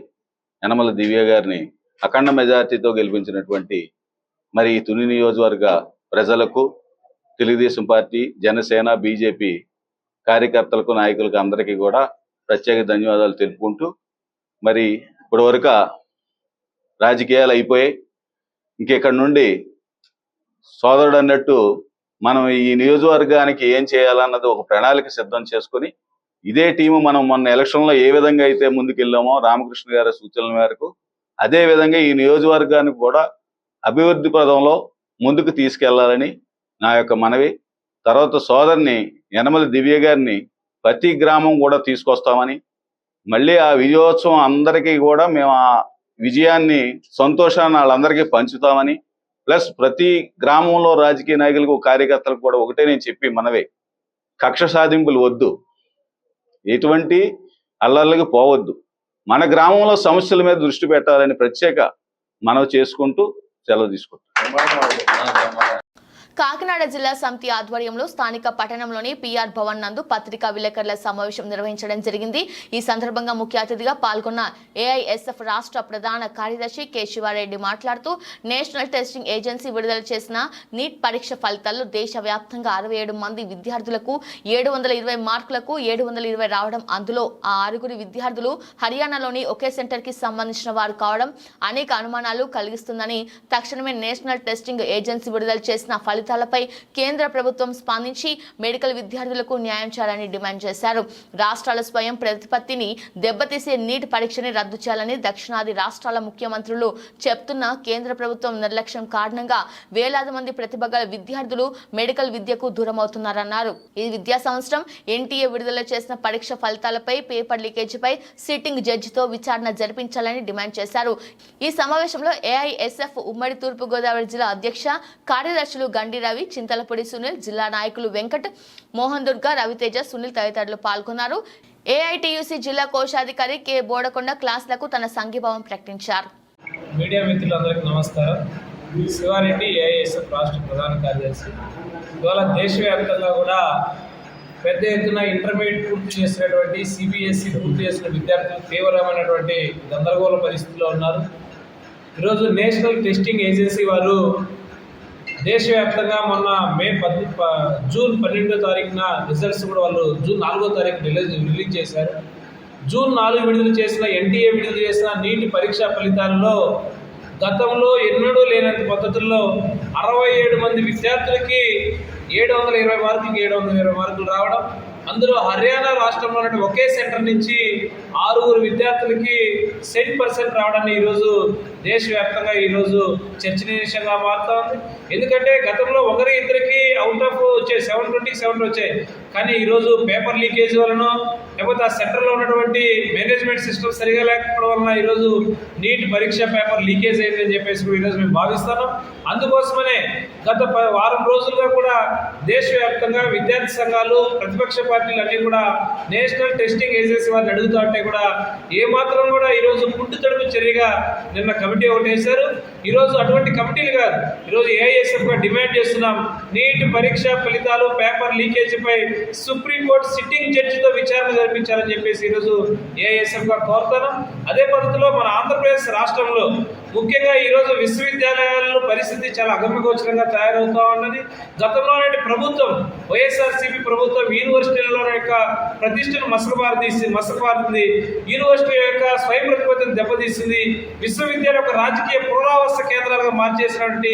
[SPEAKER 8] యనమల దివ్య గారిని అఖండ మెజార్టీతో గెలిపించినటువంటి మరి ఈ తుని నియోజకవర్గ ప్రజలకు, తెలుగుదేశం పార్టీ, జనసేన, బీజేపీ కార్యకర్తలకు, నాయకులకు అందరికీ కూడా ప్రత్యేక ధన్యవాదాలు తెలుపుకుంటూ, మరి ఇప్పటివరకు రాజకీయాలు అయిపోయాయి, ఇంకెక్కడి నుండి సోదరుడు అన్నట్టు మనం ఈ నియోజకవర్గానికి ఏం చేయాలన్నది ఒక ప్రణాళిక సిద్ధం చేసుకుని, ఇదే టీము మనం మొన్న ఎలక్షన్లో ఏ విధంగా అయితే ముందుకెళ్ళామో రామకృష్ణ గారి సూచనల మేరకు అదే విధంగా ఈ నియోజకవర్గానికి కూడా అభివృద్ధి పదంలో ముందుకు తీసుకెళ్లాలని నా యొక్క మనవి. తర్వాత సోదరిని యనమల దివ్య గారిని ప్రతి గ్రామం కూడా తీసుకొస్తామని, మళ్ళీ ఆ విజయోత్సవం అందరికీ కూడా మేము ఆ విజయాన్ని, సంతోషాన్ని వాళ్ళందరికీ పంచుతామని, ప్లస్ ప్రతి గ్రామంలో రాజకీయ నాయకులకు, కార్యకర్తలకు కూడా ఒకటే నేను చెప్పి మనవే, కక్ష సాధింపులు వద్దు, ఎటువంటి అల్లర్లకి పోవద్దు, మన గ్రామంలో సమస్యల మీద దృష్టి పెట్టాలని ప్రత్యేక మనవి చేసుకుంటూ సెలవు తీసుకుంటాం.
[SPEAKER 1] కాకినాడ జిల్లా సమితి ఆధ్వర్యంలో స్థానిక పట్టణంలోని పిఆర్ భవన్ నందు పత్రికా విలేకరుల సమావేశం నిర్వహించడం జరిగింది. ఈ సందర్భంగా ముఖ్య అతిథిగా పాల్గొన్న ఏఐఎస్ఎఫ్ రాష్ట్ర ప్రధాన కార్యదర్శి కె శివారెడ్డి మాట్లాడుతూ నేషనల్ టెస్టింగ్ ఏజెన్సీ విడుదల చేసిన నీట్ పరీక్ష ఫలితాల్లో దేశవ్యాప్తంగా 67 మంది విద్యార్థులకు 720 మార్కులకు 720 రావడం, అందులో ఆ 6 విద్యార్థులు హర్యానాలోని ఒకే సెంటర్ కి సంబంధించిన వారు కావడం అనేక అనుమానాలు కలిగిస్తుందని తక్షణమే నేషనల్ టెస్టింగ్ ఏజెన్సీ విడుదల చేసిన ఫలితాలపై కేంద్ర ప్రభుత్వం స్పందించి మెడికల్ విద్యార్థులకు న్యాయం చేయాలని డిమాండ్ చేశారు. రాష్ట్రాల స్వయం ప్రతిపత్తిని దెబ్బతీసే నీట్ పరీక్షని రద్దు చేయాలని దక్షిణాది రాష్ట్రాల ముఖ్యమంత్రులు చెప్తున్న కేంద్ర ప్రభుత్వం నిర్లక్ష్యం కారణంగా వేలాది మంది ప్రతిభ గల విద్యార్థులు మెడికల్ విద్యకు దూరమవుతున్నారన్నారు. ఈ విద్యా సంవత్సరం ఎన్టీఏ విడుదల చేసిన పరీక్ష ఫలితాలపై పేపర్ లీకేజీపై సిట్టింగ్ జడ్జితో విచారణ జరిపించాలని డిమాండ్ చేశారు. ఈ సమావేశంలో ఏఐఎస్ఎఫ్ ఉమ్మడి తూర్పుగోదావరి జిల్లా అధ్యక్ష కార్యదర్శులు గండి రవి, చింతలపూడి సునీల్, జిల్లా నాయకులు వెంకట్, మోహన్ దుర్గా, రవితేజ, సునీల్ తదితరులు పాల్గొన్నారు. ఏఐటియుసి జిల్లా కోశాధికారి కె బోడకొండ క్లాసులకు తన సంఘీభావం ప్రకటించారు.
[SPEAKER 9] మీడియా మిత్రులందరికీ నమస్కారం. శివారెడ్డి, ఏఐఎస్ఎఫ్ రాష్ట్ర ప్రధాన కార్యదర్శి. ఇవాళ దేశవ్యాప్తంగా కూడా పెద్ద ఎత్తున ఇంటర్మీడియట్ పూర్తి చేసినటువంటి సిబిఎస్ఈ పూర్తి చేసిన విద్యార్థులు తీవ్రమైనటువంటి గందరగోళ పరిస్థితిలో ఉన్నారు. ఈరోజు నేషనల్ టెస్టింగ్ ఏజెన్సీ వారు దేశవ్యాప్తంగా మొన్న జూన్ 12వ తారీఖున రిజల్ట్స్ కూడా వాళ్ళు జూన్ 4వ తారీఖు రిలీజ్ చేశారు. జూన్ 4 విడుదల చేసిన ఎన్టీఏ విడుదల చేసిన నీటి పరీక్షా ఫలితాల్లో గతంలో ఎన్నడూ లేనంత పద్ధతుల్లో 67 మంది విద్యార్థులకి 720 మార్కులకి 720 మార్కులు రావడం, అందులో హర్యానా రాష్ట్రంలో ఉన్న ఒకే సెంటర్ నుంచి 6 విద్యార్థులకి 100% రావడాన్ని ఈరోజు దేశవ్యాప్తంగా ఈరోజు చర్చనీయాంశంగా మారుతూ ఉంది. ఎందుకంటే గతంలో ఒకరి ఇద్దరికి అవుట్ ఆఫ్ వచ్చాయి, 720 వచ్చాయి. కానీ ఈరోజు పేపర్ లీకేజ్ వలన లేకపోతే ఆ సెంటర్లో ఉన్నటువంటి మేనేజ్మెంట్ సిస్టమ్ సరిగా లేకపోవడం వలన ఈరోజు నీట్ పరీక్ష పేపర్ లీకేజ్ అయిందని చెప్పేసి ఈరోజు మేము భావిస్తున్నాం. అందుకోసమనే గత వారం రోజులుగా కూడా దేశవ్యాప్తంగా విద్యార్థి సంఘాలు, ప్రతిపక్ష పార్టీలు అన్నీ కూడా నేషనల్ టెస్టింగ్ ఏజెన్సీ వారిని అడుగుతూ ఉంటే కూడా ఏమాత్రం కూడా ఈరోజు పుట్టు తడుపు చర్యగా నిన్న కమిటీ ఒకటి వేశారు. ఈరోజు అటువంటి కమిటీలు కాదు, ఈరోజు ఏఐఎస్ఎఫ్గా డిమాండ్ చేస్తున్నాం. నీట్ పరీక్ష ఫలితాలు పేపర్ లీకేజీపై సుప్రీంకోర్టు సిట్టింగ్ జడ్జితో విచారణ జరిపించాలని చెప్పేసి ఈరోజు ఏఐఎస్ఎఫ్గా కోరుతున్నాం. అదే పద్ధతిలో మన ఆంధ్రప్రదేశ్ రాష్ట్రంలో ముఖ్యంగా ఈరోజు విశ్వవిద్యాలయాల్లో పరిస్థితి చాలా అగమ్యగోచరంగా తయారవుతూ ఉన్నది. గతంలోనే ప్రభుత్వం, వైఎస్ఆర్సీపీ ప్రభుత్వం యూనివర్సిటీలలో యొక్క ప్రతిష్టను మసకబారుతుంది, యూనివర్సిటీ యొక్క స్వయం ప్రతిపత్తిని దెబ్బతీసింది, విశ్వవిద్యాలయం యొక్క రాజకీయ పునరావాస కేంద్రాలుగా మార్చేసినటువంటి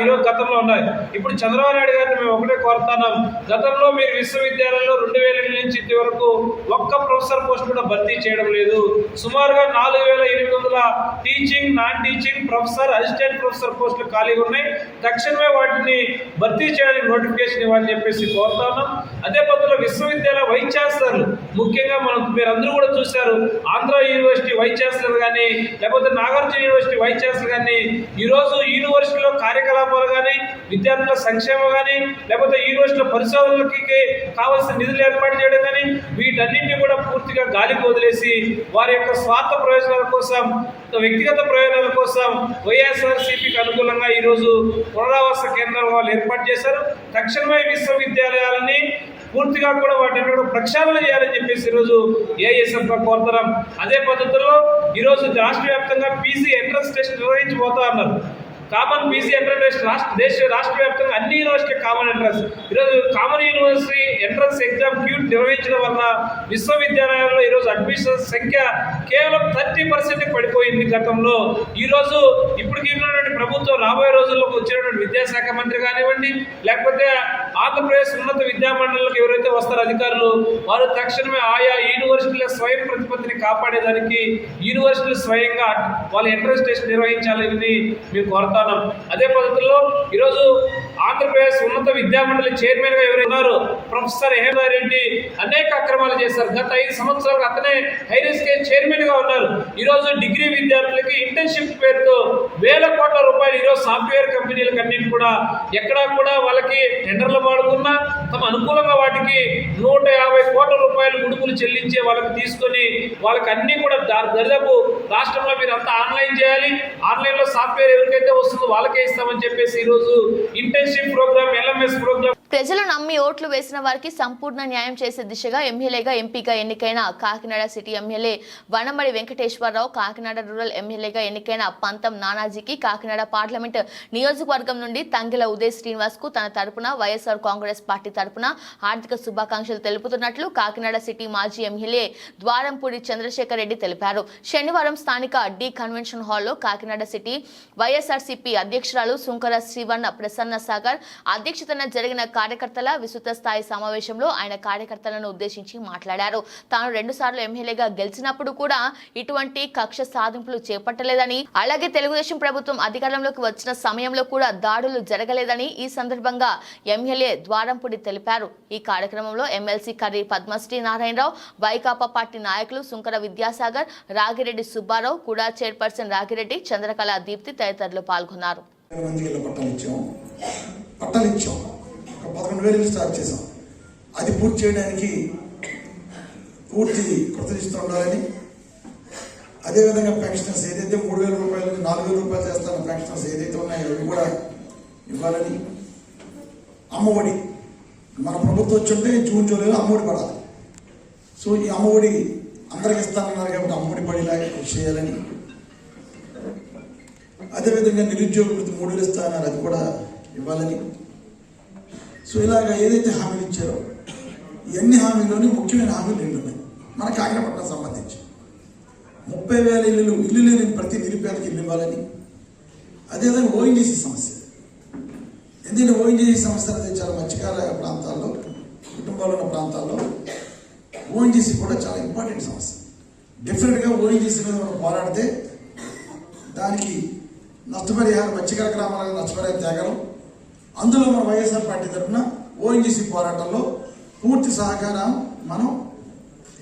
[SPEAKER 9] ఈరోజు గతంలో ఉన్నాయి. ఇప్పుడు చంద్రబాబు నాయుడు గారిని మేము ఒకటే కోరుతున్నాం, గతంలో మీరు విశ్వవిద్యాలయంలో 2000 నుంచి ఇంటి వరకు ఒక్క ప్రొఫెసర్ పోస్ట్ కూడా భర్తీ చేయడం లేదు. సుమారుగా 4800 teaching, non teaching, professor, assistant professor పోస్టులు ఖాళీగా ఉన్నాయి. తక్షణమే వాటిని భర్తీ చేయడానికి నోటిఫికేషన్ ఇవ్వాలని చెప్పేసి కోరుతున్నాం. అదే పద్ధతిలో విశ్వవిద్యాలయ వైస్ ఛాన్సలర్లు, ముఖ్యంగా మీరందరూ కూడా చూశారు, ఆంధ్ర యూనివర్సిటీ వైస్ ఛాన్సలర్ కానీ లేకపోతే నాగార్జున యూనివర్సిటీ వైస్ ఛాన్సలర్ కానీ ఈరోజు యూనివర్సిటీలో కార్యకలాపాలు కానీ, విద్యార్థుల సంక్షేమం కానీ, లేకపోతే యూనివర్సిటీలో పరిశోధనలకి కావాల్సిన నిధులు ఏర్పాటు చేయడం కానీ వీటన్నింటినీ కూడా పూర్తిగా గాలికి వదిలేసి వారి యొక్క స్వార్థ ప్రయోజనాల కోసం, వ్యక్తిగత ప్రయోజనాల కోసం వైఎస్ఆర్సీపీకి అనుకూలంగా ఈరోజు పునరావాస కేంద్రాలు వాళ్ళు ఏర్పాటు చేశారు. తక్షణమే విశ్వవిద్యాలయాలని పూర్తిగా కూడా వాటిని కూడా ప్రక్షాళన చేయాలని చెప్పేసి ఈరోజు ఏఐఎస్ఎఫ్గా కోరుతున్నాం. అదే పద్ధతిలో ఈరోజు రాష్ట్ర వ్యాప్తంగా పీజీ ఎంట్రన్స్ టెస్ట్ నిర్వహించబోతా ఉన్నారు. కామన్ పీజీ ఎంట్రన్స్ రాష్ట్ర వ్యాప్తంగా అన్ని యూనివర్సిటీ కామన్ ఎంట్రన్స్. ఈరోజు common university entrance exam cute నిర్వహించడం వలన విశ్వవిద్యాలయాల్లో ఈరోజు అడ్మిషన్స్ సంఖ్య కేవలం 30% పడిపోయింది గతంలో. ఈరోజు ఇప్పటికీ ఉన్నటువంటి ప్రభుత్వం రాబోయే రోజుల్లో వచ్చినటువంటి విద్యాశాఖ మంత్రి కానివ్వండి, లేకపోతే ఆంధ్రప్రదేశ్ ఉన్నత విద్యామండలికి ఎవరైతే వస్తారో అధికారులు, వారు తక్షణమే ఆయా యూనివర్సిటీల స్వయం ప్రతిపత్తిని కాపాడేదానికి యూనివర్సిటీలు స్వయంగా వాళ్ళ ఎంట్రన్స్ టెస్ట్ నిర్వహించాలని మేము కోరుతాం. అదే పద్ధతిలో ఈరోజు ఆంధ్రప్రదేశ్ ఉన్నత విద్యామండలి చైర్మన్ గా ఎవరు ఉన్నారు ప్రొఫెసర్ హేమరెడ్డి అనేక అక్రమాలు చేశారు. గత 5 సంవత్సరాలుగా అతనే హైర్ స్కేల్ చైర్మన్ గా ఉన్నారు. ఈరోజు డిగ్రీ విద్యార్థులకి ఇంటర్న్షిప్ పేరుతో వేల కోట్ల రూపాయలు ఈరోజు సాఫ్ట్వేర్ కంపెనీలకు అన్నింటి కూడా ఎక్కడా కూడా వాళ్ళకి టెండర్లు పాడుకున్నా తమ అనుకూలంగా వాటికి 150 కోట్ల రూపాయలు ముడుపులు చెల్లించే వాళ్ళకి తీసుకొని వాళ్ళకి అన్ని కూడా దరిదాపు రాష్ట్రంలో మీరు అంతా ఆన్లైన్ చేయాలి, ఆన్లైన్లో సాఫ్ట్వేర్ ఎవరికైతే వస్తుందో వాళ్ళకే ఇస్తామని చెప్పేసి ఈరోజు ఇంటర్న్షిప్ ప్రోగ్రామ్, ఎల్ఎంఎస్ ప్రోగ్రామ్.
[SPEAKER 1] ప్రజలు నమ్మి ఓట్లు వేసిన వారికి సంపూర్ణ న్యాయం చేసే దిశగా ఎమ్మెల్యేగా ఎంపీగా ఎన్నికైన Kakinada city MLA Vanamadi Venkateswararao, Kakinada rural ఎమ్మెల్యేగా ఎన్నికైన పంతం నానాజీకి కాకినాడ పార్లమెంట్ నియోజకవర్గం నుండి తంగిల ఉదయ్ శ్రీనివాస్ కు తన తరపున వైఎస్ఆర్ కాంగ్రెస్ పార్టీ తరపున ఆర్థిక శుభాకాంక్షలు తెలుపుతున్నట్లు కాకినాడ సిటీ మాజీ ఎమ్మెల్యే ద్వారంపూడి చంద్రశేఖర్ రెడ్డి తెలిపారు. శనివారం స్థానిక డి కన్వెన్షన్ హాల్లో కాకినాడ సిటీ వైఎస్ఆర్సీపీ అధ్యక్షురాలు సుంకర శ్రీవన్న ప్రసన్న సాగర్ అధ్యక్షతన జరిగిన కార్యకర్తల విస్తృత స్థాయి సమావేశంలో ఆయన కార్యకర్తలను ఉద్దేశించి మాట్లాడారు. తాను 2 సార్లు ఎమ్మెల్యేగా గెలిచినప్పుడు కూడా ఇటువంటి కక్ష సాధింపులు చేపట్టలేదని, అలాగే తెలుగుదేశం ప్రభుత్వం అధికారంలోకి వచ్చిన సమయంలో కూడా దాడులు జరగలేదని ఈ సందర్భంగా ఎమ్మెల్యే ద్వారంపూడి తెలిపారు. ఈ కార్యక్రమంలో ఎమ్మెల్సీ కర్రీ పద్మశ్రీ నారాయణరావు, వైకాపా పార్టీ నాయకులు సుంకర విద్యాసాగర్, రాగిరెడ్డి సుబ్బారావు, కూడా చైర్పర్సన్ రాగిరెడ్డి, చంద్రకళ దీప్తి తదితరులు పాల్గొన్నారు.
[SPEAKER 10] ఒక 11,000 స్టార్ట్ చేసాం. అది పూర్తి చేయడానికి పూర్తి కృతజ్ఞత ఉండాలని, అదేవిధంగా పెన్షనర్స్ ఏదైతే 3,000 రూపాయలు 4,000 రూపాయలు చేస్తారో పెన్షనర్స్ ఏదైతే ఉన్నాయో అవి కూడా ఇవ్వాలని, అమ్మఒడి మన ప్రభుత్వం వచ్చుంటే జూన్ జూలైలో అమ్మఒడి పడాలి. సో ఈ అమ్మఒడి అందరికి ఇస్తానన్నారు కాబట్టి అమ్మఒడి పడేలాగా కృషి చేయాలని, అదేవిధంగా నిరుద్యోగ వృత్తి 3,000 ఇస్తానన్నారు అది కూడా ఇవ్వాలని. సో ఇలాగ ఏదైతే హామీలు ఇచ్చారో ఇవన్నీ హామీల్లోని ముఖ్యమైన హామీలు 2 ఉన్నాయి మన కాకినాడపట్నం సంబంధించి. 30,000 ఇల్లు లేని ప్రతి నిరుపేదకి ఇల్లు ఇవ్వాలని, అదేవిధంగా ఓఎన్జీసీ సమస్య. ఎందుకంటే ఓఎన్జీసీ సమస్య అనేది చాలా మత్స్యకార ప్రాంతాల్లో, కుటుంబాలు ఉన్న ప్రాంతాల్లో ఓఎన్జీసీ కూడా చాలా ఇంపార్టెంట్ సమస్య. డెఫినెట్గా ఓఎన్జీసీ మీద మనం పోరాడితే దానికి నష్టపరిహారం, మత్స్యకార గ్రామాలకు నష్టపరిహారం తేగలం. అందులో మన వైఎస్ఆర్ పార్టీ తరఫున ఓఎన్జీసీ పోరాటంలో పూర్తి సహకారం మనం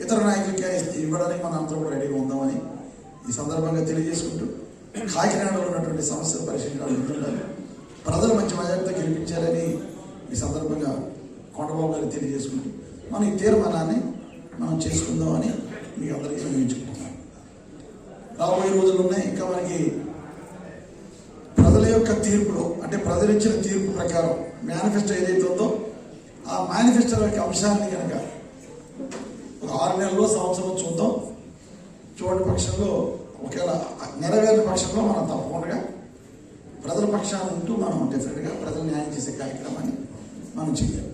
[SPEAKER 10] ఇతర నాయకులకి ఇవ్వడానికి మనం అందరూ కూడా రెడీగా ఉందామని ఈ సందర్భంగా తెలియజేసుకుంటూ, కాకినాడలో ఉన్నటువంటి సమస్యలు పరిశీలించాలని ఉంటున్నారు. ప్రజలు మంచి మెజార్టీతో గెలిపించాలని ఈ సందర్భంగా కొండబాబు గారికి తెలియజేసుకుంటూ మనం ఈ తీర్మానాన్ని మనం చేసుకుందామని మీకు అందరికీ వినియోగించుకుంటున్నాం. రాబోయే రోజులు ఉన్నాయి. ఇంకా మనకి ప్రజల యొక్క తీర్పులో, అంటే ప్రజలు ఇచ్చిన తీర్పు ప్రకారం మేనిఫెస్టో ఏదైతే ఉందో ఆ మేనిఫెస్టో యొక్క అంశాన్ని కనుక ఒక 6 నెలల్లో, సంవత్సరం చూద్దాం. చూడని పక్షంలో, ఒకవేళ నెరవేరిన పక్షంలో మనం తప్పకుండా ప్రజల పక్షాన్ని ఉంటూ మనం డెఫినెట్గా ప్రజలు న్యాయం చేసే కార్యక్రమాన్ని మనం చేయాలి.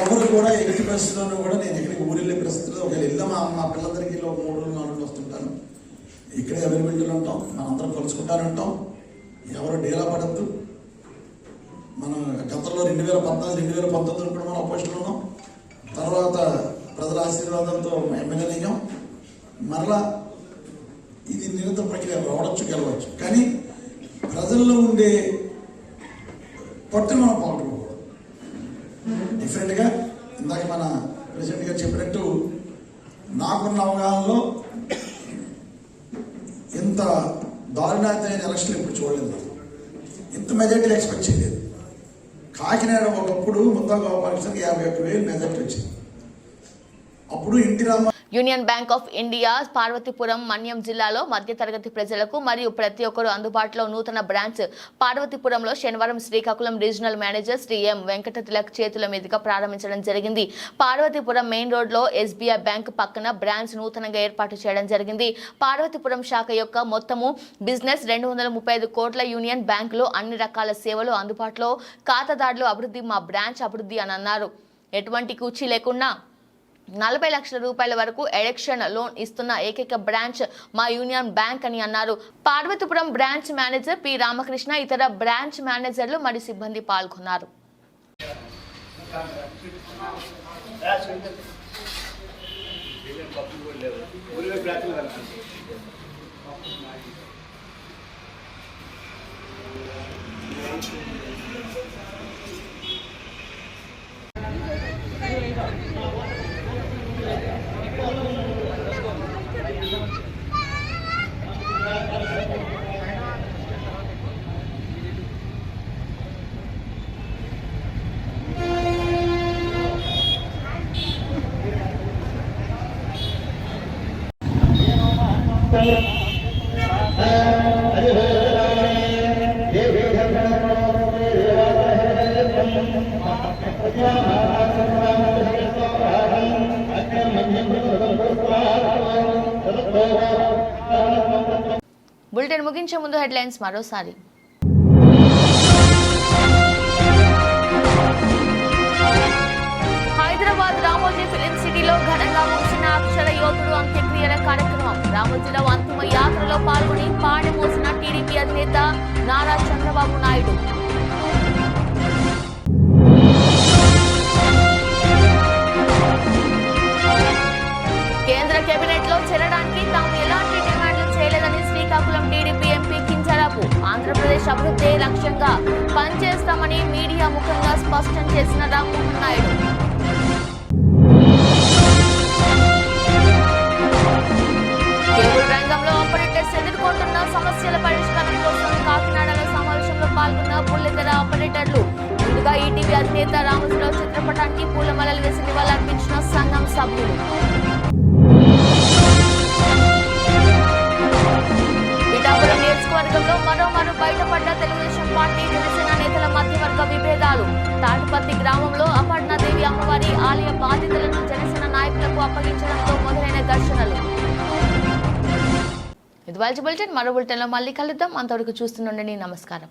[SPEAKER 10] ఎవరు కూడా ఎట్టి పరిస్థితుల్లోనూ కూడా నేను ఎక్కడికి ఊరెళ్ళే పరిస్థితుల్లో ఒకవేళ వెళ్ళా మా పిల్లలందరికీ 3 రోజులు 4 రోజులు వస్తుంటాను. ఇక్కడే అవైలబిలిటీలో ఉంటాం, మనందరం కలుసుకుంటానంటాం. ఎవరు డేలా పడద్దు. మనం గతంలో 2014, 2019 కూడా మనం అపోజిషన్లో ఉన్నాం. తర్వాత ప్రజల ఆశీర్వాదంతో ఎమ్మెల్యేలు అయ్యాం. మరలా ఇది నిరంతర ప్రక్రియ, రావడచ్చు గెలవచ్చు. కానీ ప్రజల్లో ఉండే పట్టును మనం పోగొట్టుకోకూడదు. డిఫరెంట్గా ఇందాక మన ప్రెసిడెంట్ గారు చెప్పినట్టు నాకున్న అవగాహనలో ఇంత దారుణాతమైన ఎలక్షన్ ఇప్పుడు చూడలేదు. ఇంత మెజార్టీలు ఎక్స్పెక్ట్ చేయలేదు. కాకినాడ ఒకప్పుడు ముద్దా గోపాలకృష్ణకి 51,000 మెజార్టీ వచ్చింది. అప్పుడు NT Ramarao.
[SPEAKER 1] Union bank of India Parvathipuram Manyam జిల్లాలో మధ్యతరగతి ప్రజలకు మరియు ప్రతి ఒక్కరూ అందుబాటులో నూతన బ్రాంచ్ పార్వతీపురంలో శనివారం శ్రీకాకుళం రీజనల్ మేనేజర్ శ్రీ ఎం వెంకట తిలక్ చేతుల మీదుగా ప్రారంభించడం జరిగింది. పార్వతీపురం మెయిన్ రోడ్లో ఎస్బీఐ బ్యాంక్ పక్కన బ్రాంచ్ నూతనంగా ఏర్పాటు చేయడం జరిగింది. పార్వతీపురం శాఖ యొక్క మొత్తము బిజినెస్ 235 కోట్ల. యూనియన్ బ్యాంకులో అన్ని రకాల సేవలు అందుబాటులో, ఖాతాదారులు అభివృద్ధి మా బ్రాంచ్ అభివృద్ధి అని అన్నారు. ఎటువంటి కూచీ లేకుండా 40 లక్షల రూపాయల వరకు ఎడక్షన్ లోన్ ఇస్తున్న ఏకైక బ్రాంచ్ మా యూనియన్ బ్యాంక్ అని అన్నారు. Parvathipuram branch manager P Ramakrishna, ఇతర బ్రాంచ్ మేనేజర్లు మరియు సిబ్బంది పాల్గొన్నారు. బులెటిన్ ముగించే ముందు హెడ్లైన్స్ మరోసారి. హైదరాబాద్ రామోజీ ఫిలిం సిటీలో ఘనంగా ముగిసిన అక్షర యోధుడు అంత్యక్రియల కార్యక్రమం. రామోజీరావు అంతిమ యాత్రలో పాల్గొని పాడి మోసిన టీడీపీ అధినేత నారా చంద్రబాబు నాయుడు. కేంద్ర కేబినెట్ లో చేరడానికి తాము ఎలాంటి డిమాండ్లు చేయలేదని శ్రీకాకుళం టీడీపీ ఎంపీ కింజరాపు. ఆంధ్రప్రదేశ్ అభివృద్ధి లక్ష్యంగా పనిచేస్తామని మీడియా ముఖంగా స్పష్టం చేసిన రామ్మోహన్ నాయుడు. కేబుల్ రంగంలో ఆపరేటర్స్ ఎదుర్కొంటున్న సమస్యల పరిష్కారం కోసం కాకినాడలో సమావేశంలో పాల్గొన్న బుల్లితెర ఆపరేటర్లు. ముందుగా ఈటీవీ అధినేత రామోజీరావు చిత్రపటానికి పూలమాలలు వేసి నివాళులర్పించిన సంఘం సభ్యులు. పిఠాపురం నియోజకవర్గంలో మరోమారు బయటపడ్డ తెలుగుదేశం పార్టీ జనసేన నేతల మధ్యవర్గ విభేదాలు. తాటిపత్తి గ్రామంలో అపర్ణాదేవి అమ్మవారి ఆలయ బాధ్యతలను జనసేన నాయకులకు అప్పగించడంతో మొదలైన ఘర్షణలు. ఇది బులెటిన్. మరో బులెటిన్లో మళ్ళీ కలుద్దాం. అంతవరకు చూస్తుండండి. నమస్కారం.